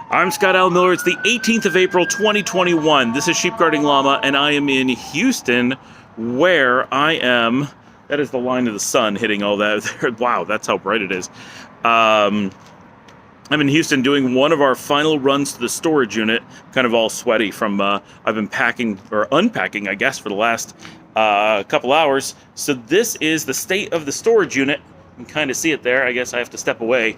I'm Scott L. Miller. It's the 18th of April, 2021. This is Sheep Guarding Llama, and I am in Houston, where I am. That is the line of the sun hitting all that. Wow, that's how bright it is. I'm in Houston doing one of our final runs to the storage unit, kind of all sweaty from, I've been packing, or unpacking, I guess, for the last couple hours. So this is the state of the storage unit. You can kind of see it there. I guess I have to step away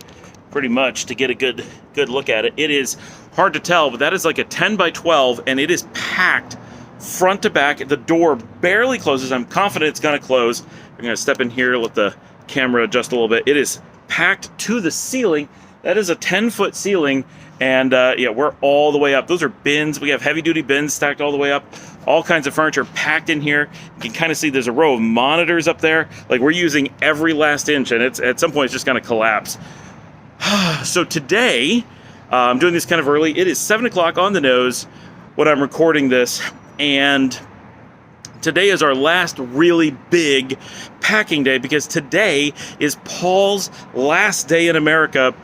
pretty much to get a good look at it. It is hard to tell, but that is like a 10 by 12, and it is packed front to back. The door barely closes. I'm confident it's going to close. I'm going to step in here, let the camera adjust a little bit. It is packed to the ceiling. That is a 10-foot ceiling, and yeah, we're all the way up. Those are bins. We have heavy-duty bins stacked all the way up. All kinds of furniture packed in here. You can kind of see there's a row of monitors up there. Like, we're using every last inch, and it's at some point it's just going to collapse. So today, I'm doing this kind of early. It is 7 o'clock on the nose when I'm recording this, and today is our last really big packing day, because today is Paul's last day in America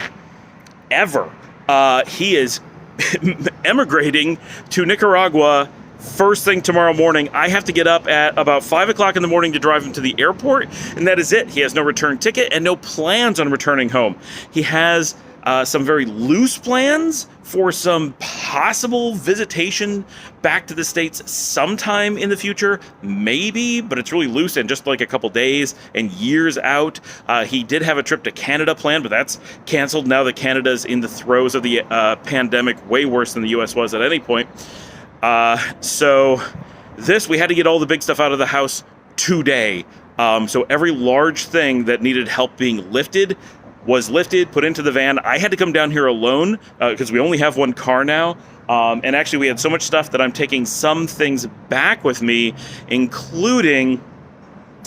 ever. He is emigrating to Nicaragua first thing tomorrow morning. I have to get up at about 5 o'clock in the morning to drive him to the airport, and that is it. He has no return ticket and no plans on returning home. He has some very loose plans for some possible visitation back to the States sometime in the future, maybe, but it's really loose and just like a couple days and years out. He did have a trip to Canada planned, but that's canceled now that Canada's in the throes of the pandemic, way worse than the US was at any point. So we had to get all the big stuff out of the house today. So every large thing that needed help being lifted was lifted, put into the van. I had to come down here alone because we only have one car now. And actually we had so much stuff that I'm taking some things back with me, including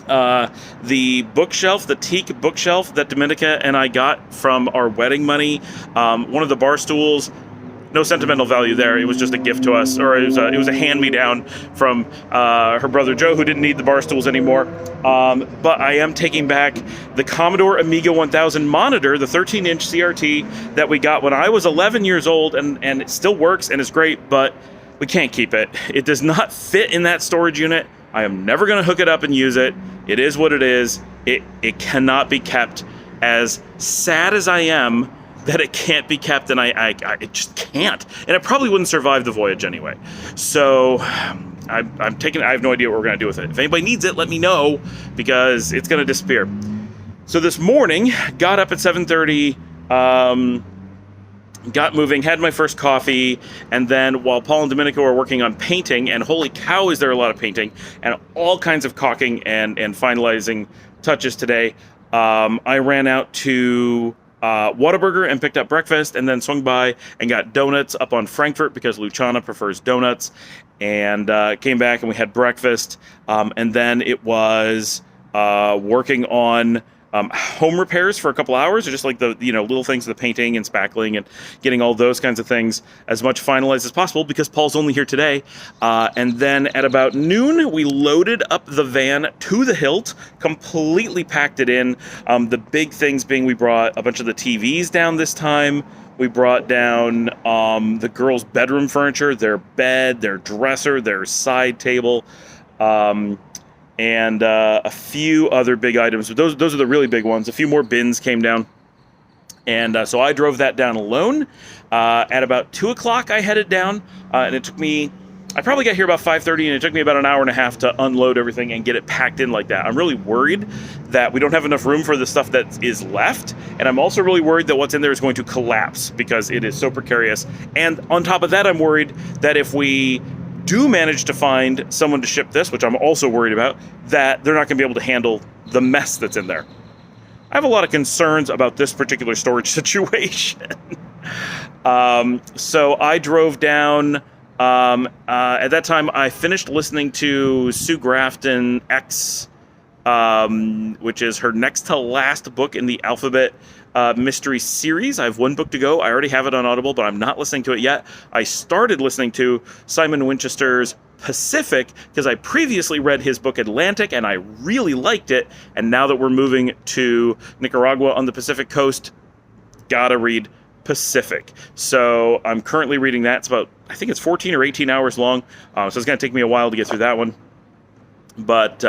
the bookshelf, the teak bookshelf that Dominica and I got from our wedding money. One of the bar stools. No sentimental value there. It was just a gift to us, or it was a hand-me-down from her brother Joe, who didn't need the bar stools anymore. But I am taking back the Commodore Amiga 1000 monitor, the 13-inch CRT that we got when I was 11 years old, and it still works and is great, but we can't keep it. It does not fit in that storage unit. I am never going to hook it up and use it. It is what it is. It cannot be kept. As sad as I am that it can't be kept, and I just can't. And it probably wouldn't survive the voyage anyway. So I have no idea what we're going to do with it. If anybody needs it, let me know, because it's going to disappear. So this morning, got up at 7:30, got moving, had my first coffee, and then while Paul and Dominica were working on painting, and holy cow is there a lot of painting, and all kinds of caulking and finalizing touches today, I ran out to Whataburger and picked up breakfast, and then swung by and got donuts up on Frankfurt because Luciana prefers donuts, and came back and we had breakfast, and then it was working on home repairs for a couple hours, or just like the little things, the painting and spackling and getting all those kinds of things as much finalized as possible, because Paul's only here today. And then at about noon, we loaded up the van to the hilt, completely packed it in. The big things being, we brought a bunch of the TVs down this time. We brought down the girls' bedroom furniture, their bed, their dresser, their side table, and a few other big items. Those are the really big ones. A few more bins came down. And so I drove that down alone. At about 2 o'clock, I headed down. And it took me, I probably got here about 5:30, and it took me about an hour and a half to unload everything and get it packed in like that. I'm really worried that we don't have enough room for the stuff that is left. And I'm also really worried that what's in there is going to collapse, because it is so precarious. And on top of that, I'm worried that if we do manage to find someone to ship this, which I'm also worried about, that they're not going to be able to handle the mess that's in there. I have a lot of concerns about this particular storage situation. So I drove down. At that time, I finished listening to Sue Grafton X, which is her next to last book in the Alphabet mystery series. I have one book to go. I already have it on Audible, but I'm not listening to it yet. I started listening to Simon Winchester's Pacific because I previously read his book Atlantic and I really liked it. And now that we're moving to Nicaragua on the Pacific coast, gotta read Pacific. So I'm currently reading that. It's about, I think it's 14 or 18 hours long. So it's going to take me a while to get through that one. But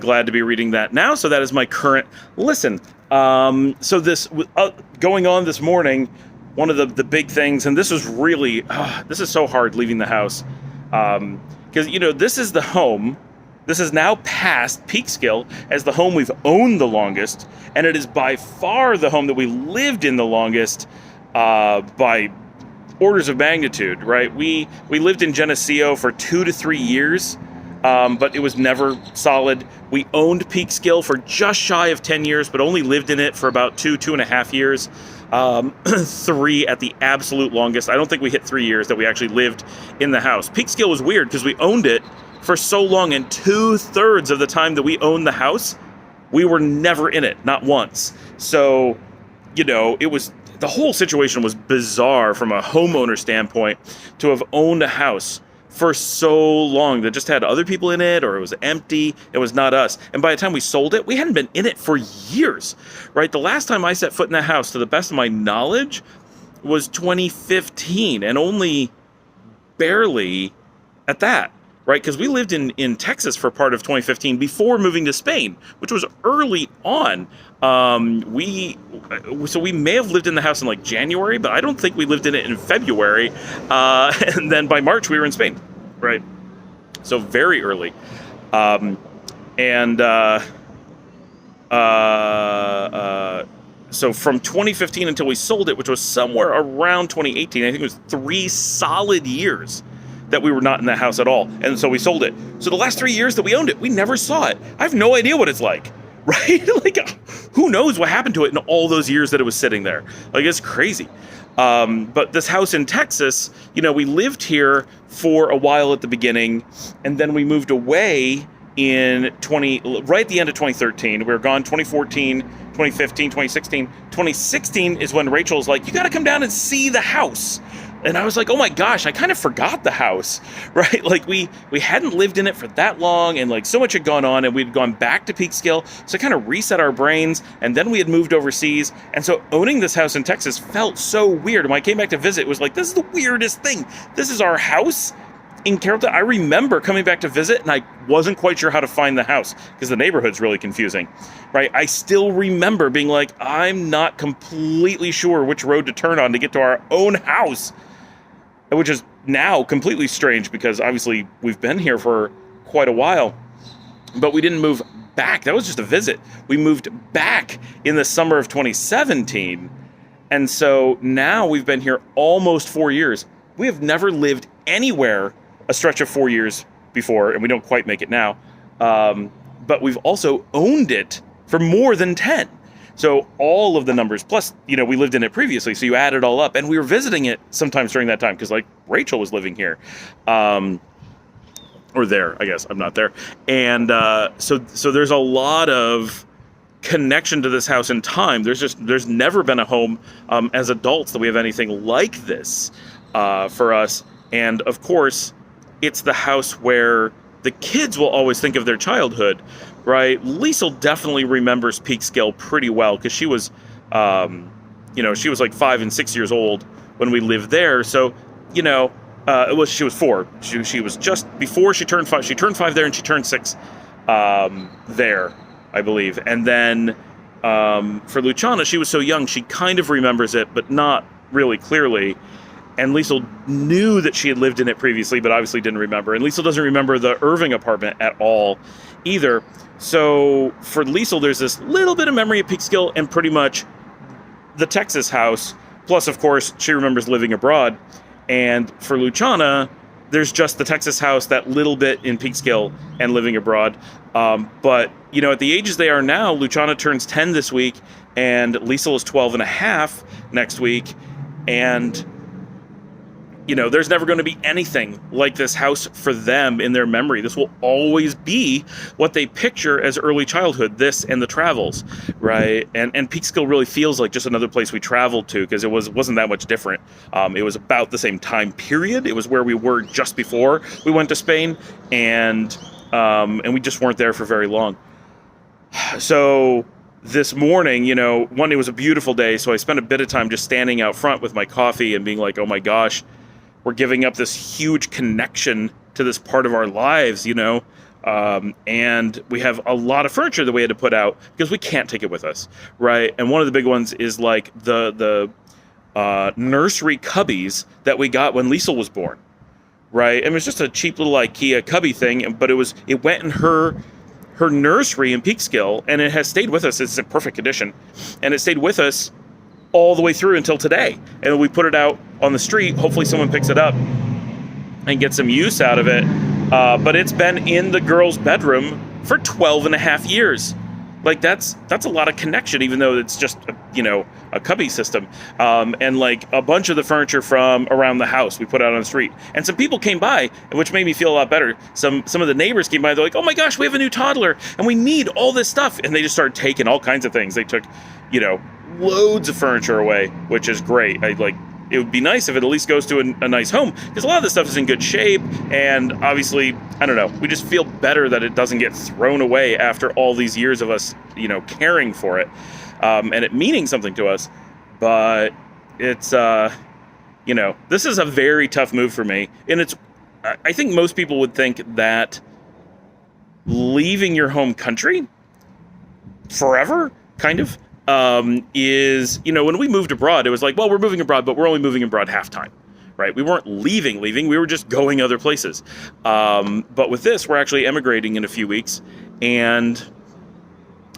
glad to be reading that now. So that is my current listen. So this going on this morning, one of the big things, and this was really, this is so hard leaving the house. Because, this is the home. This is now past Peekskill as the home we've owned the longest. And it is by far the home that we lived in the longest by orders of magnitude, right? We lived in Geneseo for 2 to 3 years. But it was never solid. We owned Peekskill for just shy of 10 years, but only lived in it for about 2.5 years. 3 at the absolute longest. I don't think we hit 3 years that we actually lived in the house. Peekskill was weird because we owned it for so long, and 2/3 of the time that we owned the house, we were never in it, not once. So, it was, the whole situation was bizarre from a homeowner standpoint to have owned a house for so long that just had other people in it, or it was empty. It was not us. And by the time we sold it, we hadn't been in it for years, right? The last time I set foot in that house, to the best of my knowledge, was 2015, and only barely at that, right? Because we lived in Texas for part of 2015 before moving to Spain, which was early on. So we may have lived in the house in like January, but I don't think we lived in it in February. And then by March we were in Spain, right? So very early. So from 2015 until we sold it, which was somewhere around 2018, I think it was 3 solid years that we were not in that house at all. And so we sold it. So the last 3 years that we owned it, we never saw it. I have no idea what it's like, right? Like, who knows what happened to it in all those years that it was sitting there? Like, it's crazy. But this house in Texas, we lived here for a while at the beginning, and then we moved away right at the end of 2013. We were gone 2014, 2015, 2016. 2016 is when Rachel's like, you got to come down and see the house. And I was like, oh my gosh, I kind of forgot the house, right? Like we hadn't lived in it for that long, and like so much had gone on, and we'd gone back to Peekskill. So it kind of reset our brains, and then we had moved overseas. And so owning this house in Texas felt so weird. And when I came back to visit, it was like, this is the weirdest thing. This is our house in Carrollton. I remember coming back to visit, and I wasn't quite sure how to find the house because the neighborhood's really confusing, right? I still remember being like, I'm not completely sure which road to turn on to get to our own house, which is now completely strange because obviously we've been here for quite a while, but we didn't move back. That was just a visit. We moved back in the summer of 2017. And so now we've been here almost 4 years. We have never lived anywhere a stretch of 4 years before, and we don't quite make it now. But we've also owned it for more than 10. So all of the numbers, plus, we lived in it previously, so you add it all up. And we were visiting it sometimes during that time, because, like, Rachel was living here. Or there, I guess. I'm not there. And so there's a lot of connection to this house in time. There's never been a home as adults that we have anything like this for us. And, of course, it's the house where the kids will always think of their childhood, right? Liesel definitely remembers Peekskill pretty well because she was, she was like 5 and 6 years old when we lived there. So, she was 4. She was just before she turned 5. She turned 5 there, and she turned 6 there, I believe. And then for Luciana, she was so young, she kind of remembers it, but not really clearly. And Liesel knew that she had lived in it previously, but obviously didn't remember. And Liesel doesn't remember the Irving apartment at all either. So for Liesel, there's this little bit of memory of Peekskill and pretty much the Texas house. Plus, of course, she remembers living abroad. And for Luciana, there's just the Texas house, that little bit in Peekskill, and living abroad. But, at the ages they are now, Luciana turns 10 this week, and Liesel is 12 and a half next week. And there's never going to be anything like this house for them in their memory. This will always be what they picture as early childhood, this and the travels, right? And Peekskill really feels like just another place we traveled to because it wasn't that much different. It was about the same time period. It was where we were just before we went to Spain, and we just weren't there for very long. So this morning, one, it was a beautiful day, so I spent a bit of time just standing out front with my coffee and being like, oh my gosh, we're giving up this huge connection to this part of our lives, and we have a lot of furniture that we had to put out because we can't take it with us, right? And one of the big ones is like the nursery cubbies that we got when Liesel was born, right? And it was just a cheap little IKEA cubby thing, but it went in her nursery in Peekskill, and it has stayed with us. It's in perfect condition, and it stayed with us all the way through until today. And we put it out on the street. Hopefully someone picks it up and gets some use out of it. But it's been in the girls' bedroom for 12 and a half years. Like, that's a lot of connection, even though it's just, a cubby system. And like a bunch of the furniture from around the house we put out on the street. And some people came by, which made me feel a lot better. Some of the neighbors came by, they're like, oh my gosh, we have a new toddler and we need all this stuff. And they just started taking all kinds of things. They took, loads of furniture away, which is great. It would be nice if it at least goes to a nice home, because a lot of this stuff is in good shape, and obviously, I don't know, we just feel better that it doesn't get thrown away after all these years of us, caring for it, and it meaning something to us. But it's, this is a very tough move for me, and I think most people would think that leaving your home country forever, kind of, is, when we moved abroad, it was like, well, we're moving abroad, but we're only moving abroad half time, right? We weren't leaving, we were just going other places. But with this, we're actually emigrating in a few weeks, and,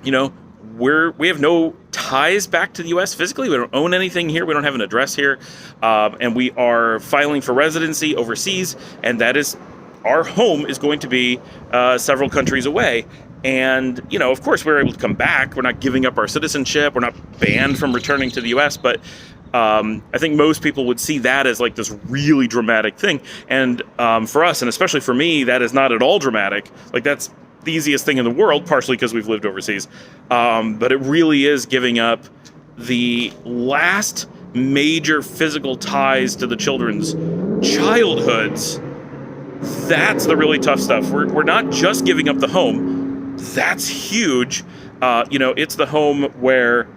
we have no ties back to the U.S. physically. We don't own anything here. We don't have an address here. And we are filing for residency overseas, and that is, our home is going to be several countries away. And, of course, we're able to come back. We're not giving up our citizenship. We're not banned from returning to the U.S. But I think most people would see that as like this really dramatic thing. And for us, and especially for me, that is not at all dramatic. Like, that's the easiest thing in the world, partially because we've lived overseas. But it really is giving up the last major physical ties to the children's childhoods. That's the really tough stuff. We're not just giving up the home. That's huge. It's the home where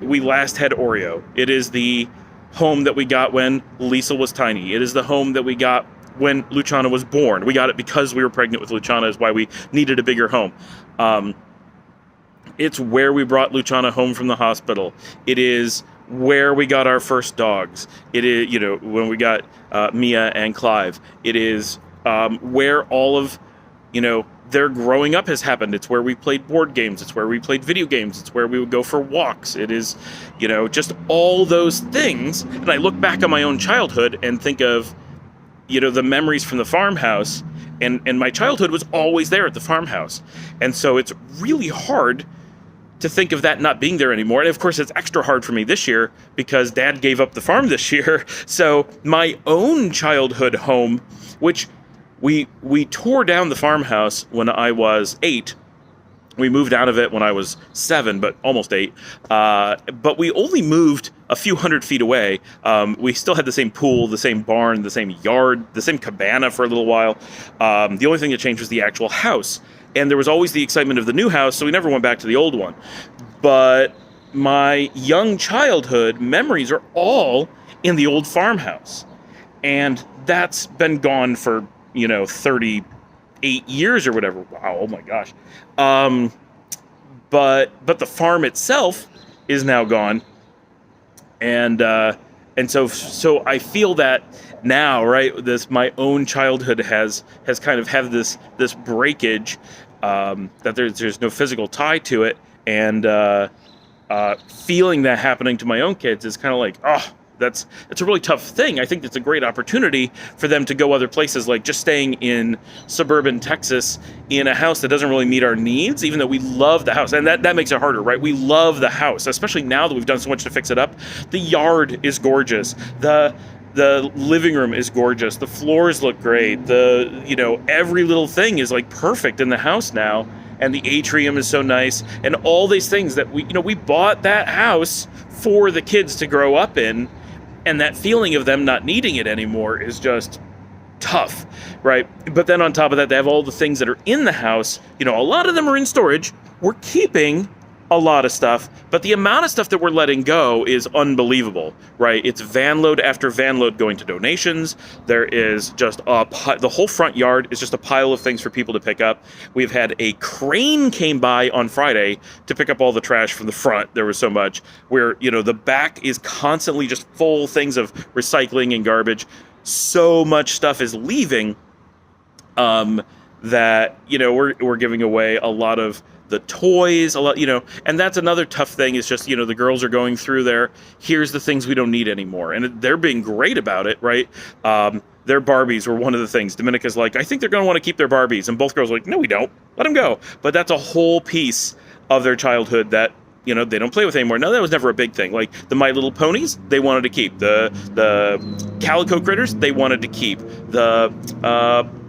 we last had Oreo. It is the home that we got when Liesel was tiny. It is the home that we got when Luciana was born. We got it because we were pregnant with Luciana, is why we needed a bigger home. It's where we brought Luciana home from the hospital. It is where we got our first dogs. It is, when we got Mia and Clive. It is where all of, their growing up has happened. It's where we played board games. It's where we played video games. It's where we would go for walks. It is, just all those things. And I look back on my own childhood and think of, the memories from the farmhouse. And my childhood was always there at the farmhouse. And so it's really hard to think of that not being there anymore. And of course, it's extra hard for me this year because Dad gave up the farm this year. So my own childhood home, which we tore down the farmhouse when I was 8. We moved out of it when I was 7, but almost 8. But we only moved a few hundred feet away. We still had the same pool, the same barn, the same yard, the same cabana for a little while. The only thing that changed was the actual house. And there was always the excitement of the new house, so we never went back to the old one. But my young childhood memories are all in the old farmhouse. And that's been gone for, 38 years or whatever. Wow, oh my gosh. But the farm itself is now gone. And so I feel that now, right, my own childhood has kind of had this breakage, that there's no physical tie to it, and feeling that happening to my own kids is kind of like, it's a really tough thing. I think it's a great opportunity for them to go other places, like just staying in suburban Texas in a house that doesn't really meet our needs, even though we love the house. And that makes it harder, right? We love the house, especially now that we've done so much to fix it up. The yard is gorgeous. The living room is gorgeous. The floors look great. Every little thing is like perfect in the house now. And the atrium is so nice. And all these things that we bought that house for the kids to grow up in. And that feeling of them not needing it anymore is just tough, right? But then on top of that, they have all the things that are in the house. A lot of them are in storage. We're keeping a lot of stuff, but the amount of stuff that we're letting go is unbelievable, right? It's van load after van load going to donations. There is just the whole front yard is just a pile of things for people to pick up. We've had a crane came by on Friday to pick up all the trash from the front. There was so much where, the back is constantly just full things of recycling and garbage. So much stuff is leaving that, we're giving away a lot of the toys, a lot, and that's another tough thing is just, the girls are going through here's the things we don't need anymore. And they're being great about it, right? Their Barbies were one of the things. Dominica's like, I think they're going to want to keep their Barbies. And both girls are like, no, we don't. Let them go. But that's a whole piece of their childhood that, they don't play with anymore. No, that was never a big thing. Like the My Little Ponies, they wanted to keep. The Calico Critters, they wanted to keep. The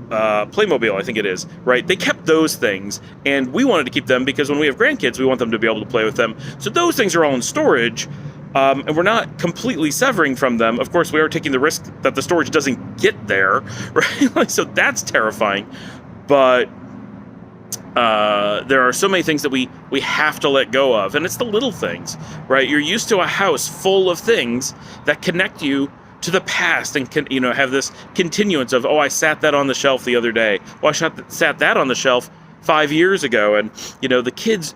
Playmobil, I think it is, right? They kept those things, and we wanted to keep them because when we have grandkids, we want them to be able to play with them. So those things are all in storage, and we're not completely severing from them. Of course, we are taking the risk that the storage doesn't get there, right? So that's terrifying. But there are so many things that we have to let go of, and it's the little things, right? You're used to a house full of things that connect you to the past and can, have this continuance of, I sat that on the shelf the other day. I sat that on the shelf 5 years ago. And, the kids,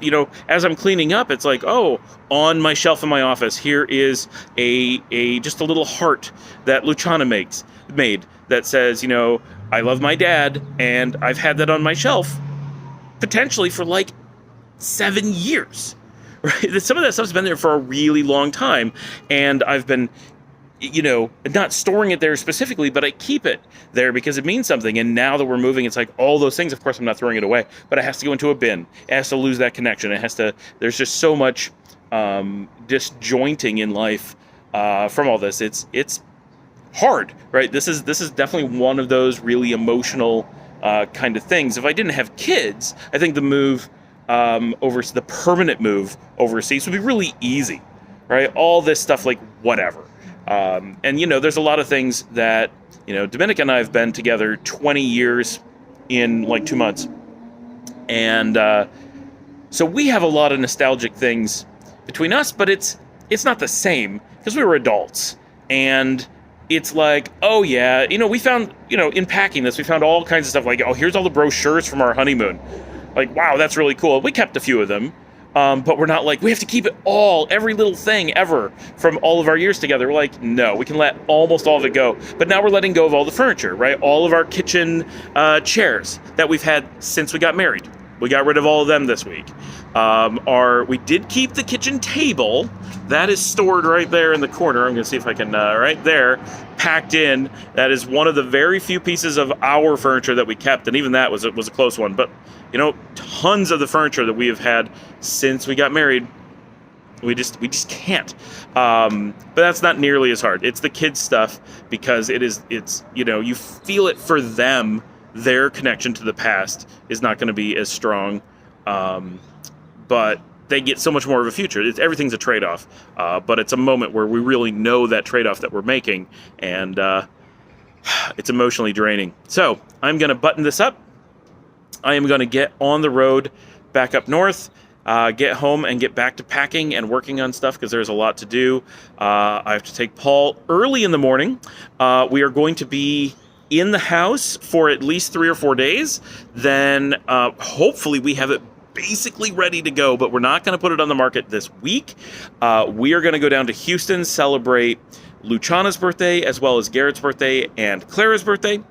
as I'm cleaning up, it's like, on my shelf in my office, here is just a little heart that Luciana made that says, I love my dad, and I've had that on my shelf potentially for like 7 years, right? Some of that stuff's been there for a really long time, and I've been not storing it there specifically, but I keep it there because it means something. And now that we're moving, it's like all those things, of course, I'm not throwing it away, but it has to go into a bin. It has to lose that connection. There's just so much disjointing in life from all this. It's hard, right? This is definitely one of those really emotional kind of things. If I didn't have kids, I think the move the permanent move overseas would be really easy, right? All this stuff, like whatever. And, there's a lot of things that, Dominica and I have been together 20 years in like 2 months. And so we have a lot of nostalgic things between us, but it's not the same because we were adults. And it's like, we found, in packing this, we found all kinds of stuff like, here's all the brochures from our honeymoon. Like, wow, that's really cool. We kept a few of them. But we're not like, we have to keep it all, every little thing ever from all of our years together. We're like, no, we can let almost all of it go. But now we're letting go of all the furniture, right? All of our kitchen chairs that we've had since we got married. We got rid of all of them this week. We did keep the kitchen table. That is stored right there in the corner. I'm going to see if I can, right there, packed in. That is one of the very few pieces of our furniture that we kept, and even that was a close one. But, tons of the furniture that we have had since we got married, we just can't. But that's not nearly as hard. It's the kids' stuff because it's you feel it for them. Their connection to the past is not going to be as strong, but they get so much more of a future. Everything's a trade-off, but it's a moment where we really know that trade-off that we're making, and it's emotionally draining. So I'm going to button this up. I am going to get on the road back up north, get home and get back to packing and working on stuff because there's a lot to do. I have to take Paul early in the morning. We are going to be in the house for at least 3 or 4 days. Then hopefully we have it basically ready to go, but we're not going to put it on the market this week. We are going to go down to Houston, celebrate Luciana's birthday as well as Garrett's birthday and Clara's birthday.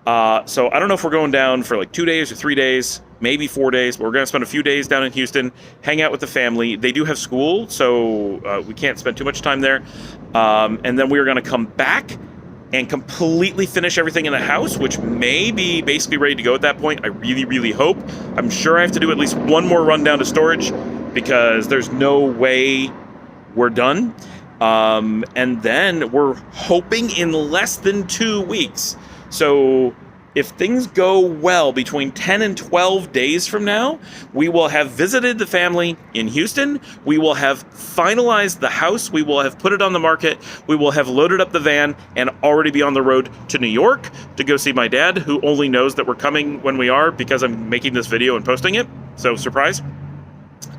So I don't know if we're going down for like 2 days or 3 days, maybe 4 days, but we're going to spend a few days down in Houston, hang out with the family. They do have school, so we can't spend too much time there. And then we are going to come back and completely finish everything in the house, which may be basically ready to go at that point. I really, really hope. I'm sure I have to do at least one more run down to storage because there's no way we're done. And then we're hoping in less than 2 weeks. So if things go well, between 10 and 12 days from now, we will have visited the family in Houston. We will have finalized the house. We will have put it on the market. We will have loaded up the van and already be on the road to New York to go see my dad, who only knows that we're coming when we are because I'm making this video and posting it. So surprise.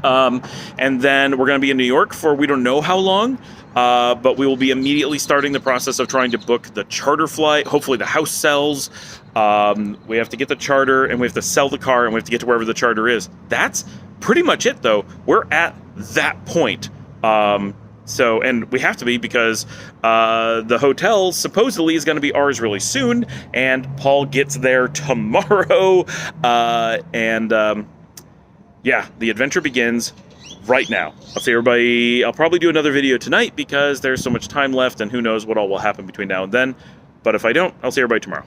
And then we're going to be in New York for we don't know how long, but we will be immediately starting the process of trying to book the charter flight. Hopefully the house sells. We have to get the charter, and we have to sell the car, and we have to get to wherever the charter is. That's pretty much it, though. We're at that point. So, and we have to be because the hotel supposedly is going to be ours really soon, and Paul gets there tomorrow. Yeah, the adventure begins right now. I'll see everybody. I'll probably do another video tonight because there's so much time left, and who knows what all will happen between now and then. But if I don't, I'll see everybody tomorrow.